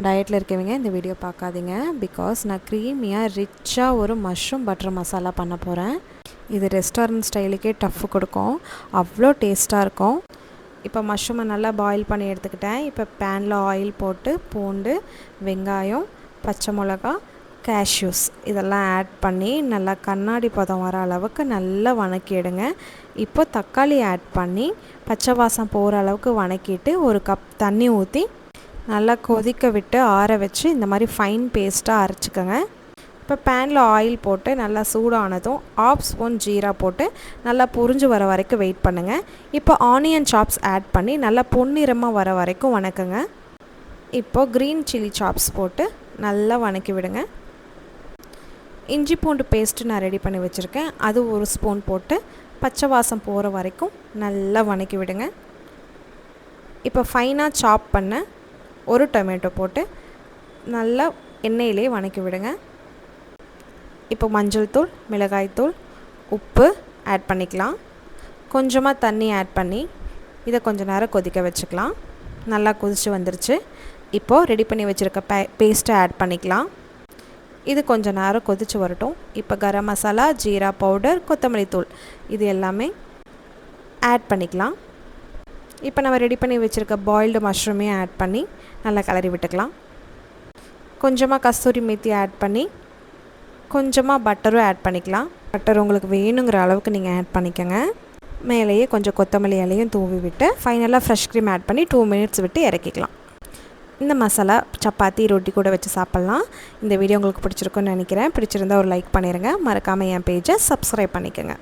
டயட்டில் இருக்கவங்க இந்த வீடியோ பார்க்காதீங்க. பிகாஸ் நான் க்ரீமியாக ரிச்சாக ஒரு மஷ்ரூம் பட்டர் மசாலா பண்ண போகிறேன். இது ரெஸ்டாரண்ட் ஸ்டைலுக்கே டஃப் கொடுக்கும், அவ்வளோ டேஸ்ட்டாக இருக்கும். இப்போ மஷ்ரூமை நல்லா பாயில் பண்ணி எடுத்துக்கிட்டேன். இப்போ பேனில் ஆயில் போட்டு பூண்டு, வெங்காயம், பச்சை மிளகா, கேஷ்யூஸ் இதெல்லாம் ஆட் பண்ணி நல்லா கண்ணாடி பதம் வர அளவுக்கு நல்லா வணக்கிடுங்க. இப்போ தக்காளி ஆட் பண்ணி பச்சை வாசம் போகிற அளவுக்கு வணக்கிட்டு ஒரு கப் தண்ணி ஊற்றி நல்லா கொதிக்க விட்டு ஆற வச்சு இந்த மாதிரி ஃபைன் பேஸ்ட்டாக அரைச்சிக்கோங்க. இப்போ பேனில் ஆயில் போட்டு நல்லா சூடானதும் 1/2 ஸ்பூன் ஜீரா போட்டு நல்லா பொரிஞ்சு வர வரைக்கும் வெயிட் பண்ணுங்கள். இப்போ ஆனியன் சாப்ஸ் ஆட் பண்ணி நல்லா பொன்னிறமாக வர வரைக்கும் வணக்குங்க. இப்போது க்ரீன் சில்லி சாப்ஸ் போட்டு நல்லா வணக்கி விடுங்க. இஞ்சி பூண்டு பேஸ்ட்டு நான் ரெடி பண்ணி வச்சுருக்கேன், அது 1 ஸ்பூன் போட்டு பச்சை வாசம் போகிற வரைக்கும் நல்லா வணக்கி விடுங்க. இப்போ ஃபைனாக சாப் பண்ண ஒரு டொமேட்டோ போட்டு நல்லா எண்ணெயிலே வணக்கி விடுங்க. இப்போ மஞ்சள் தூள், மிளகாய் தூள், உப்பு ஆட் பண்ணிக்கலாம். கொஞ்சமாக தண்ணி ஆட் பண்ணி இதை கொஞ்சம் நேரம் கொதிக்க வச்சுக்கலாம். நல்லா கொதித்து வந்துருச்சு. இப்போது ரெடி பண்ணி வச்சுருக்க பேஸ்ட்டை ஆட் பண்ணிக்கலாம். இது கொஞ்சம் நேரம் கொதித்து வரட்டும். இப்போ கரம் மசாலா, ஜீரா பவுடர், கொத்தமல்லி தூள் இது எல்லாமே ஆட் பண்ணிக்கலாம். இப்போ நம்ம ரெடி பண்ணி வச்சுருக்க பாயில்டு மஷ்ரூமையும் ஆட் பண்ணி நல்லா கிளறி விட்டுக்கலாம். கொஞ்சமாக கஸ்தூரி மேத்தி ஆட் பண்ணி கொஞ்சமாக பட்டரும் ஆட் பண்ணிக்கலாம். பட்டர் உங்களுக்கு வேணுங்கிற அளவுக்கு நீங்கள் ஆட் பண்ணிக்கோங்க. மேலேயே கொஞ்சம் கொத்தமல்லி இலையும் தூவி விட்டு ஃபைனலாக ஃப்ரெஷ் க்ரீம் ஆட் பண்ணி 2 மினிட்ஸ் விட்டு இறக்கிக்கலாம். இந்த மசாலா சப்பாத்தி, ரொட்டி கூட வச்சு சாப்பிட்லாம். இந்த வீடியோ உங்களுக்கு பிடிச்சிருக்குன்னு நினைக்கிறேன். பிடிச்சிருந்தா ஒரு லைக் பண்ணிடுங்க. மறக்காமல் என் பேஜை சப்ஸ்கிரைப் பண்ணிக்கோங்க.